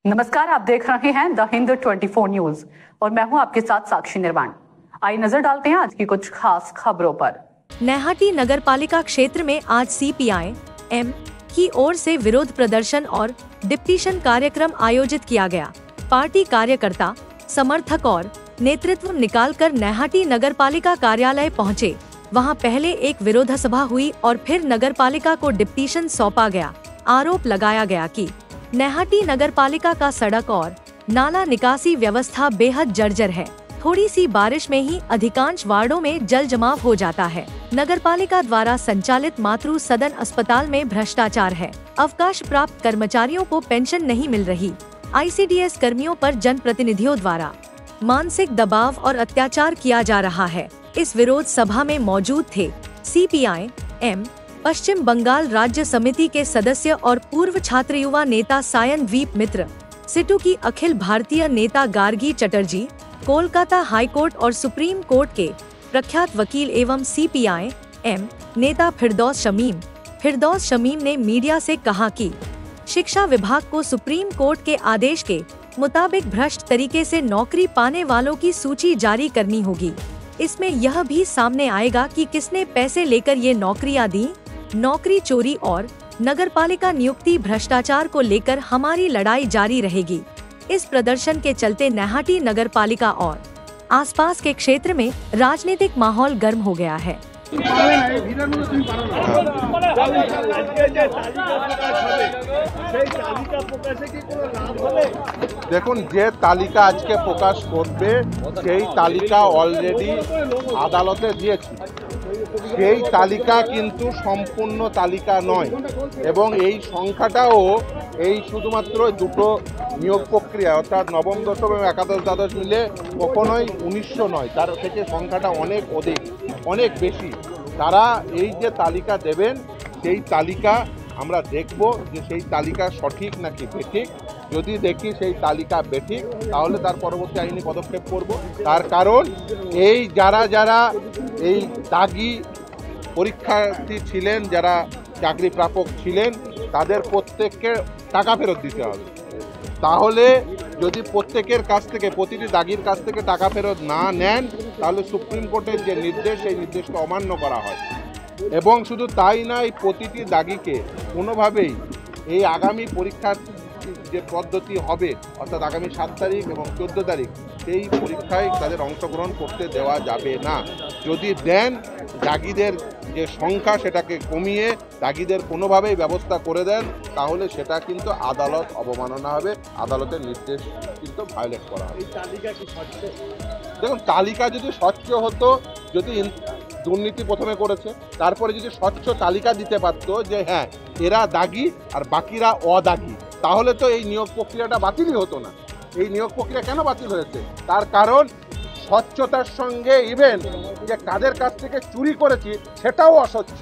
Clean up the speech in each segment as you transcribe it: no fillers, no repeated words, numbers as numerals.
नमस्कार, आप देख रहे हैं द हिंद 24 न्यूज और मैं हूं आपके साथ साक्षी निर्वाण। आइए नजर डालते हैं आज की कुछ खास खबरों पर। नैहाटी नगर पालिका क्षेत्र में आज सीपीआई एम की ओर से विरोध प्रदर्शन और डिप्टीशन कार्यक्रम आयोजित किया गया। पार्टी कार्यकर्ता, समर्थक और नेतृत्व निकालकर नैहाटी नगर पालिका कार्यालय पहुँचे। वहां पहले एक विरोध सभा हुई और फिर नगर पालिका को डिप्टीशन सौंपा गया। आरोप लगाया गया कि नैहाटी नगर पालिका का सड़क और नाला निकासी व्यवस्था बेहद जर्जर है। थोड़ी सी बारिश में ही अधिकांश वार्डों में जल जमाव हो जाता है। नगर पालिका द्वारा संचालित मातृ सदन अस्पताल में भ्रष्टाचार है। अवकाश प्राप्त कर्मचारियों को पेंशन नहीं मिल रही। आईसीडीएस कर्मियों पर जनप्रतिनिधियों द्वारा मानसिक दबाव और अत्याचार किया जा रहा है। इस विरोध सभा में मौजूद थे सीपीआई एम पश्चिम बंगाल राज्य समिति के सदस्य और पूर्व छात्र युवा नेता सायन द्वीप मित्र, सिटू की अखिल भारतीय नेता गार्गी चटर्जी, कोलकाता हाईकोर्ट और सुप्रीम कोर्ट के प्रख्यात वकील एवं सीपीआई एम नेता फिरदौस शमीम ने मीडिया से कहा कि शिक्षा विभाग को सुप्रीम कोर्ट के आदेश के मुताबिक भ्रष्ट तरीके से नौकरी पाने वालों की सूची जारी करनी होगी। इसमें यह भी सामने आएगा कि किसने पैसे लेकर ये नौकरियां दी। नौकरी चोरी और नगरपालिका नियुक्ति भ्रष्टाचार को लेकर हमारी लड़ाई जारी रहेगी। इस प्रदर्शन के चलते नैहाटी नगरपालिका और आसपास के क्षेत्र में राजनीतिक माहौल गर्म हो गया है। দেখুন, যে তালিকা আজকে প্রকাশ করবে সেই তালিকা অলরেডি আদালতে দিয়েছি। সেই তালিকা কিন্তু সম্পূর্ণ তালিকা নয় এবং এই সংখ্যাটাও এই শুধুমাত্র দুটো নিয়োগ প্রক্রিয়া অর্থাৎ নবম দশম এবং একাদশ দ্বাদশ মিলে কখনোই 1900 নয়, তার থেকে সংখ্যাটা অনেক অধিক, অনেক বেশি। তারা এই যে তালিকা দেবেন সেই তালিকা আমরা দেখব যে সেই তালিকা সঠিক নাকি বেঠিক। যদি দেখি সেই তালিকা বেঠিক তাহলে তার পরবর্তী আইনি পদক্ষেপ করব। তার কারণ এই যারা এই দাগি পরীক্ষার্থী ছিলেন, যারা চাকরি প্রাপক ছিলেন, তাদের প্রত্যেককে টাকা ফেরত দিতে হবে। তাহলে যদি প্রত্যেকের কাছ থেকে, প্রতিটি দাগির কাছ থেকে টাকা ফেরত না নেন তাহলে সুপ্রিম কোর্টের যে নির্দেশ সেই নির্দেশকে অমান্য করা হয়। এবং শুধু তাই নয়, প্রতিটি দাগিকে কোনোভাবেই এই আগামী পরীক্ষার যে পদ্ধতি হবে অর্থাৎ আগামী 7 তারিখ এবং 14 তারিখ সেই পরীক্ষায় তাদের অংশগ্রহণ করতে দেওয়া যাবে না। যদি দেন, দাগিদের যে সংখ্যা সেটাকে কমিয়ে দাগিদের কোনোভাবেই ব্যবস্থা করে দেন তাহলে সেটা কিন্তু আদালত অবমাননা হবে, আদালতের নির্দেশ কিন্তু ভায়োলেট করা হবে। দেখুন, তালিকা যদি স্বচ্ছ হতো, যদি দুর্নীতি প্রথমে করেছে তারপরে যদি স্বচ্ছ তালিকা দিতে পারতো যে হ্যাঁ এরা দাগি আর বাকিরা অদাগি, তাহলে তো এই নিয়োগ প্রক্রিয়াটা বাতিলই হতো না। এই নিয়োগ প্রক্রিয়া কেন বাতিল হয়েছে? তার কারণ স্বচ্ছতার সঙ্গে ইভেন যে কাদের কাছ থেকে চুরি করেছি সেটাও অস্বচ্ছ।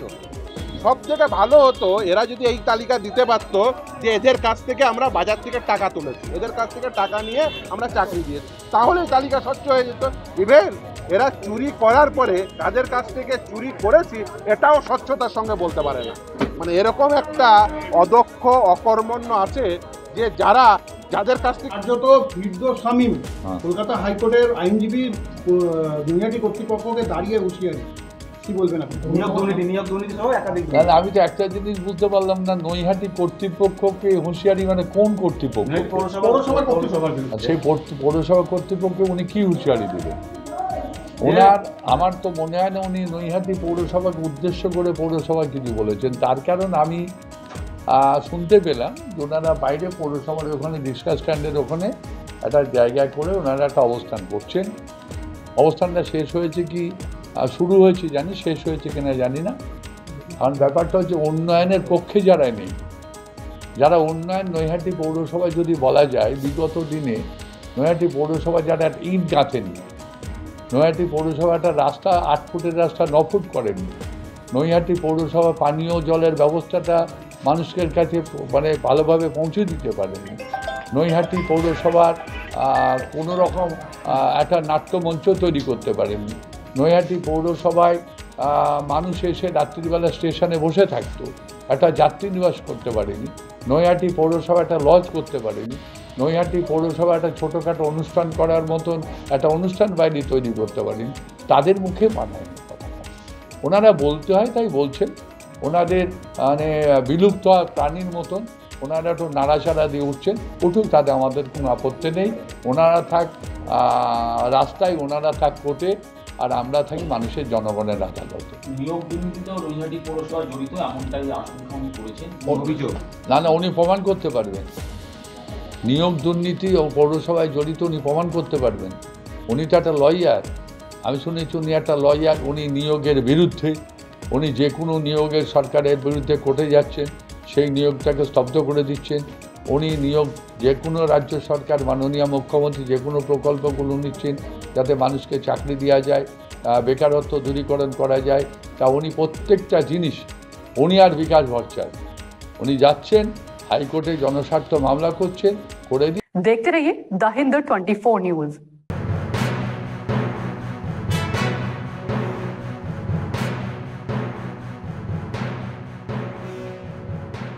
সব থেকে ভালো হতো এরা যদি এই তালিকা দিতে পারত যে এদের কাছ থেকে আমরা বাজার থেকে টাকা তুলেছি, এদের কাছ থেকে টাকা নিয়ে আমরা চাকরি দিয়েছি, তাহলে এই তালিকা স্বচ্ছ হয়ে যেত। ইভেন এরা চুরি করার পরে কাদের কাছ থেকে চুরি করেছি এটাও স্বচ্ছতার সঙ্গে বলতে পারে না। মানে এরকম একটা অদক্ষ অকর্মণ্য আছে যে যাদের কাছ থেকে যত ফিরদৌস শামীম কলকাতা হাইকোর্টের আইনজীবী নৈহাটি কর্তৃপক্ষকে দাঁড়িয়ে হুঁশিয়ারি, কি বলবেন আপনি? নিয়োগ দুর্নীতি সহ একাধিক। আমি তো একটা জিনিস বুঝতে পারলাম না, নৈহাটি কর্তৃপক্ষকে হুঁশিয়ারি মানে কোন কর্তৃপক্ষ? পৌরসভার কর্তৃপক্ষ। সেই পৌরসভা কর্তৃপক্ষকে উনি কি হুঁশিয়ারি দেবেন? ওনার আমার তো মনে হয় না উনি নৈহাটি পৌরসভাকে উদ্দেশ্য করে পৌরসভায় কিছু বলেছেন। তার কারণ আমি শুনতে পেলাম যে ওনারা বাইরে পৌরসভার ওখানে রিক্সা স্ট্যান্ডের ওখানে একটা জায়গায় করে ওনারা একটা অবস্থান করছেন। অবস্থানটা শেষ হয়েছে কি শুরু হয়েছে জানি, শেষ হয়েছে কিনা জানি না। কারণ ব্যাপারটা হচ্ছে উন্নয়নের পক্ষে যারা নেই, যারা উন্নয়ন নৈহাটি পৌরসভায় যদি বলা যায় বিগত দিনে নৈহাটি পৌরসভা যারা ইট গাঁথেনি, নৈহাটি পৌরসভা একটা রাস্তা 8 ফুটের রাস্তা 9 ফুট করেনি, নৈহাটি পৌরসভা পানীয় জলের ব্যবস্থাটা মানুষের কাছে মানে ভালোভাবে পৌঁছে দিতে পারেনি, নৈহাটি পৌরসভার কোনো রকম একটা নাট্যমঞ্চ তৈরি করতে পারেনি, নৈহাটি পৌরসভায় মানুষ এসে রাত্রিবেলা স্টেশনে বসে থাকতো, একটা যাত্রী নিবাস করতে পারেনি, নৈহাটি পৌরসভা একটা লজ করতে পারেনি। নৈহাটি পৌরসভা একটা ছোটোখাটো অনুষ্ঠান করার মতন একটা অনুষ্ঠান বাড়ি তৈরি করতে পারেন, তাদের মুখে মানায় না কথাটা। ওনারা বলতে হয় তাই বলছেন, ওনাদের মানে বিলুপ্ত প্রাণীর মতন ওনারা একটু নাড়াচাড়া দিয়ে উঠছেন, উঠুক, তাতে আমাদের কোনো আপত্তি নেই। ওনারা থাক রাস্তায়, ওনারা থাক কোর্টে, আর আমরা থাকি মানুষের জনগণের আদালতে। নিয়োগ দুর্নীতিতেও নৈহাটি পৌরসভা জড়িত এমনটাই আশঙ্কা উনি করেছেন, অভিযোগ। না না, উনি প্রমাণ করতে পারবেন। নিয়োগ দুর্নীতি ও পৌরসভায় জড়িত উনি প্রমাণ করতে পারবেন। উনি তো একটা লয়ার, আমি শুনেছি উনি একটা লয়ার। উনি নিয়োগের বিরুদ্ধে, উনি যে কোনো নিয়োগের সরকারের বিরুদ্ধে কোর্টে যাচ্ছেন, সেই নিয়োগটাকে স্তব্ধ করে দিচ্ছেন। উনি নিয়োগ যে কোনো রাজ্য সরকার, মাননীয় মুখ্যমন্ত্রী যে কোনো প্রকল্পগুলো নিচ্ছেন যাতে মানুষকে চাকরি দেওয়া যায়, বেকারত্ব দূরীকরণ করা যায়, তা উনি প্রত্যেকটা জিনিস, উনি আর বিকাশ ভট্টাচার্য, উনি যাচ্ছেন হাইকোর্টে জনস্বার্থ মামলা করছেন, করে দিয়ে। देखते रहिए द हिंद 24 न्यूज।